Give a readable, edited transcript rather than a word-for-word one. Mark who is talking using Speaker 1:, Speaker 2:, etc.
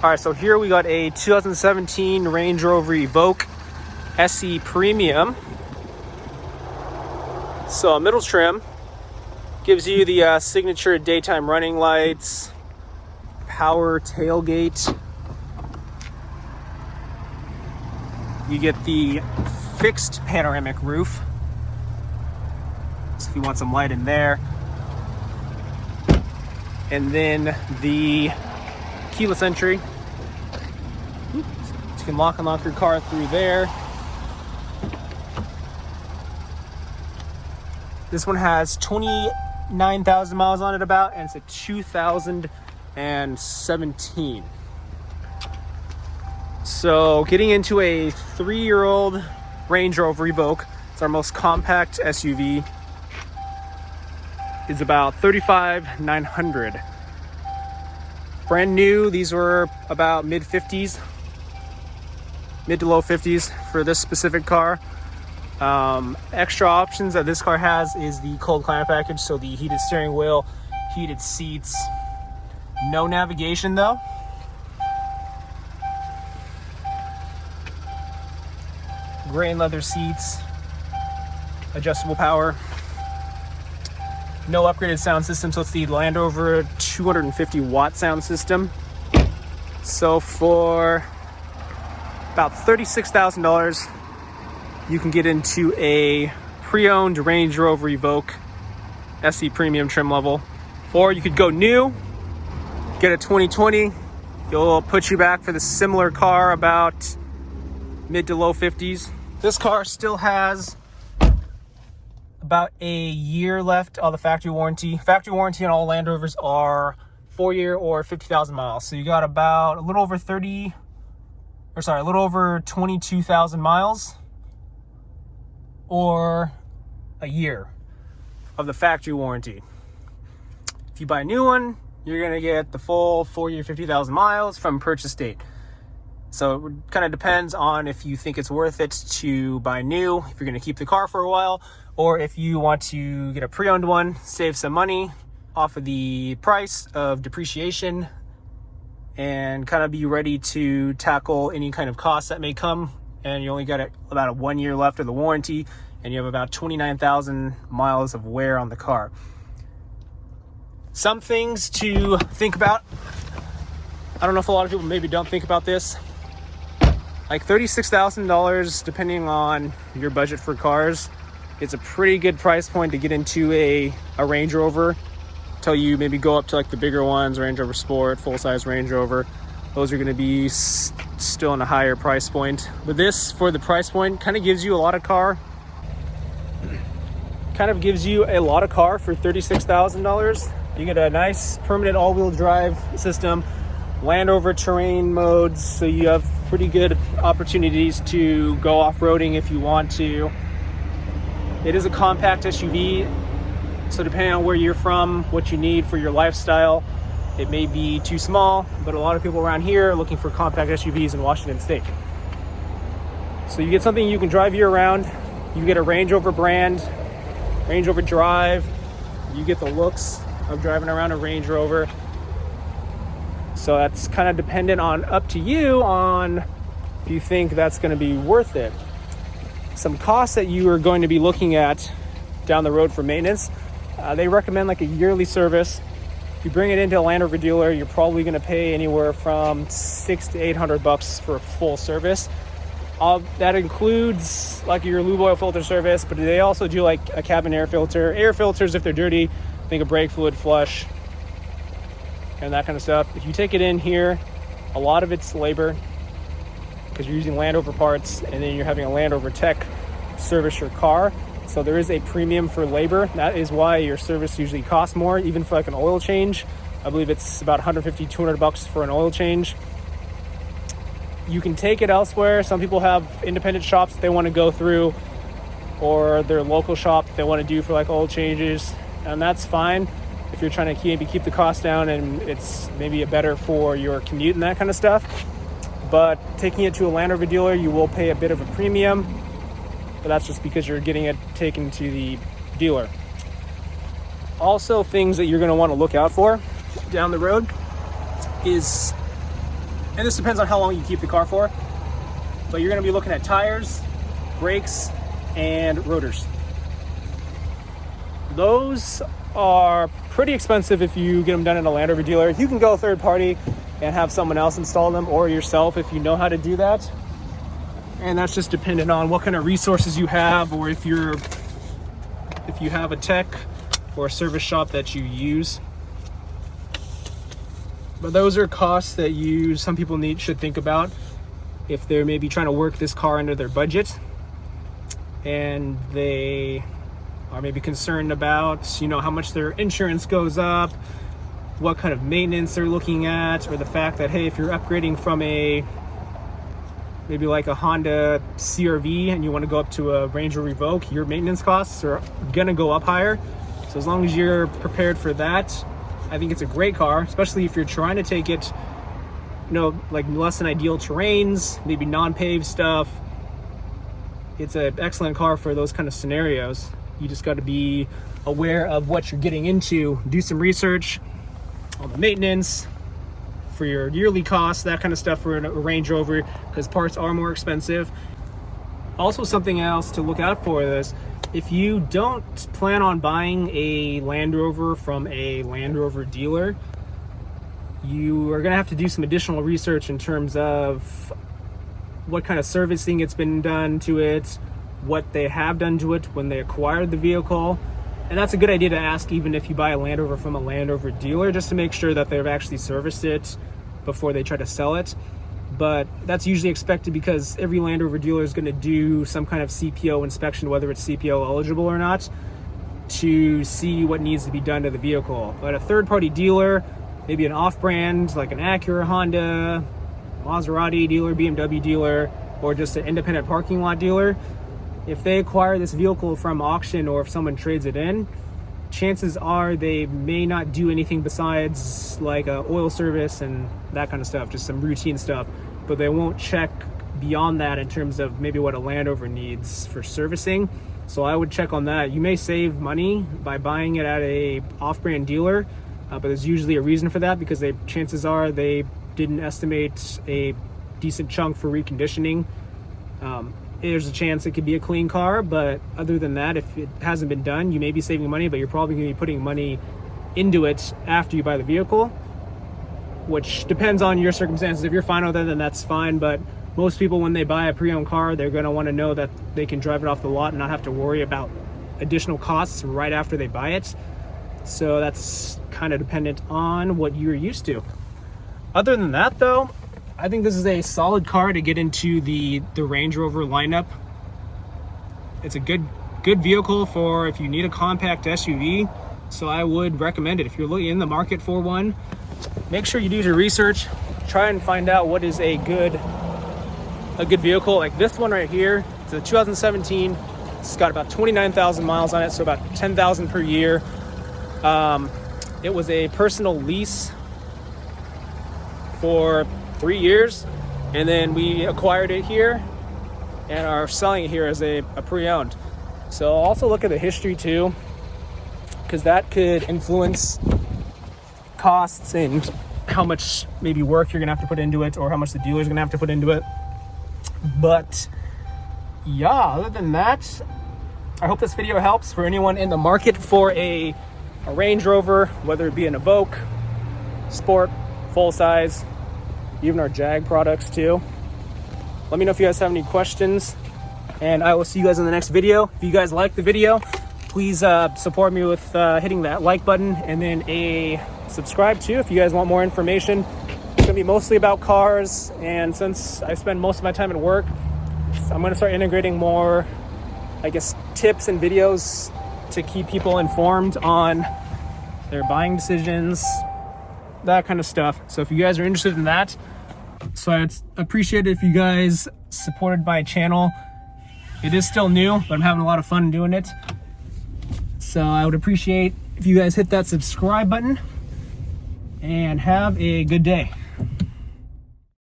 Speaker 1: All right, so here we got a 2017 Range Rover Evoque SE Premium. So middle trim gives you the signature daytime running lights, power tailgate. You get the fixed panoramic roof, so if you want some light in there. And then the keyless entry. You can lock and unlock your car through there. This one has 29,000 miles on it about, and it's a 2017. So getting into a 3-year-old Range Rover Evoque, it's our most compact SUV, is about $35,900. Brand new, these were about mid to low 50s for this specific car. Extra options that this car has is the cold climate package, so the heated steering wheel, heated seats, no navigation though. Gray and leather seats, adjustable power, no upgraded sound system, so it's the Land Rover 250 watt sound system. So for about $36,000, you can get into a pre-owned Range Rover Evoque SE Premium trim level. Or you could go new, get a 2020. It'll put you back for the similar car about mid to low 50s. This car still has about a year left of the factory warranty. Factory warranty on all Land Rovers are 4-year or 50,000 miles. So you got about a little over 22,000 miles or a year of the factory warranty. If you buy a new one, you're gonna get the full 4-year, 50,000 miles from purchase date. So it kind of depends on if you think it's worth it to buy new, if you're gonna keep the car for a while, or if you want to get a pre-owned one, save some money off of the price of depreciation, and kind of be ready to tackle any kind of costs that may come. And you only got about a 1 year left of the warranty, and you have about 29,000 miles of wear on the car. Some things to think about. I don't know if a lot of people maybe don't think about this. Like $36,000, depending on your budget for cars, it's a pretty good price point to get into a Range Rover until you maybe go up to like the bigger ones, Range Rover Sport, full-size Range Rover. Those are going to be still in a higher price point. But this, for the price point, kind of gives you a lot of car. For $36,000. You get a nice permanent all-wheel drive system, Land Rover terrain modes, so you have pretty good opportunities to go off-roading if you want to. It is a compact SUV, so depending on where you're from, what you need for your lifestyle, it may be too small, but a lot of people around here are looking for compact SUVs in Washington State. So you get something you can drive year-round. You get a Range Rover brand, Range Rover Drive. You get the looks of driving around a Range Rover. So that's kind of dependent on, up to you on if you think that's going to be worth it. Some costs that you are going to be looking at down the road for maintenance, they recommend like a yearly service. If you bring it into a Land Rover dealer, you're probably going to pay anywhere from $600 to $800 for a full service. That includes like your lube oil filter service, but they also do like a cabin air filter. Air filters, if they're dirty, think a brake fluid flush and that kind of stuff. If you take it in here, a lot of it's labor because you're using Land Rover parts, and then you're having a Land Rover tech service your car. So there is a premium for labor. That is why your service usually costs more, even for like an oil change. I believe it's about $150, $200 for an oil change. You can take it elsewhere. Some people have independent shops that they want to go through, or their local shop they want to do for like oil changes, and that's fine if you're trying to maybe keep the cost down and it's maybe better for your commute and that kind of stuff. But taking it to a Land Rover dealer, you will pay a bit of a premium, but that's just because you're getting it taken to the dealer. Also, things that you're going to want to look out for down the road is and this depends on how long you keep the car for, but you're going to be looking at tires, brakes, and rotors. Those are pretty expensive if you get them done in a Land Rover dealer. You can go third party and have someone else install them, or yourself if you know how to do that. And that's just dependent on what kind of resources you have, or if you have a tech or a service shop that you use. But those are costs that some people should think about if they're maybe trying to work this car under their budget, and they are maybe concerned about, how much their insurance goes up, what kind of maintenance they're looking at, or the fact that, hey, if you're upgrading from maybe like a Honda CR-V and you want to go up to a Range Rover Evoque, your maintenance costs are gonna go up higher. So as long as you're prepared for that, I think it's a great car, especially if you're trying to take it, like less than ideal terrains, maybe non-paved stuff. It's an excellent car for those kind of scenarios. You just got to be aware of what you're getting into, do some research on the maintenance for your yearly costs, that kind of stuff for a Range Rover, because parts are more expensive. Also, something else to look out for is, if you don't plan on buying a Land Rover from a Land Rover dealer, you are going to have to do some additional research in terms of what kind of servicing it's been done to it, what they have done to it when they acquired the vehicle. And that's a good idea to ask even if you buy a Land Rover from a Land Rover dealer, just to make sure that they've actually serviced it before they try to sell it. But that's usually expected because every Land Rover dealer is going to do some kind of CPO inspection, whether it's CPO eligible or not, to see what needs to be done to the vehicle. But a third-party dealer, maybe an off-brand like an Acura, Honda, Maserati dealer, BMW dealer, or just an independent parking lot dealer, if they acquire this vehicle from auction or if someone trades it in, chances are they may not do anything besides like a oil service and that kind of stuff, just some routine stuff, but they won't check beyond that in terms of maybe what a Land Rover needs for servicing. So I would check on that. You may save money by buying it at a off-brand dealer, but there's usually a reason for that, because chances are they didn't estimate a decent chunk for reconditioning. There's a chance it could be a clean car, but other than that, if it hasn't been done, you may be saving money, but you're probably going to be putting money into it after you buy the vehicle, which depends on your circumstances. If you're fine with it, then that's fine. But most people, when they buy a pre-owned car, they're going to want to know that they can drive it off the lot and not have to worry about additional costs right after they buy it. So that's kind of dependent on what you're used to. Other than that, though, I think this is a solid car to get into the Range Rover lineup. It's a good vehicle for if you need a compact SUV. So I would recommend it. If you're looking in the market for one, make sure you do your research. Try and find out what is a good vehicle. Like this one right here, it's a 2017. It's got about 29,000 miles on it, so about 10,000 per year. It was a personal lease for 3 years, and then we acquired it here and are selling it here as a pre-owned. So also look at the history too, because that could influence costs and how much maybe work you're gonna have to put into it, or how much the dealer's gonna have to put into it. But yeah, other than that, I hope this video helps for anyone in the market for a Range Rover, whether it be an Evoque, Sport, full size, even our Jag products too. Let me know if you guys have any questions, and I will see you guys in the next video. If you guys like the video, please support me with hitting that like button, and then a subscribe too if you guys want more information. It's gonna be mostly about cars, and since I spend most of my time at work, I'm gonna start integrating more, I guess, tips and videos to keep people informed on their buying decisions, that kind of stuff. So if you guys are interested in that, so I'd appreciate it if you guys supported my channel. It is still new, but I'm having a lot of fun doing it. So I would appreciate if you guys hit that subscribe button, and have a good day.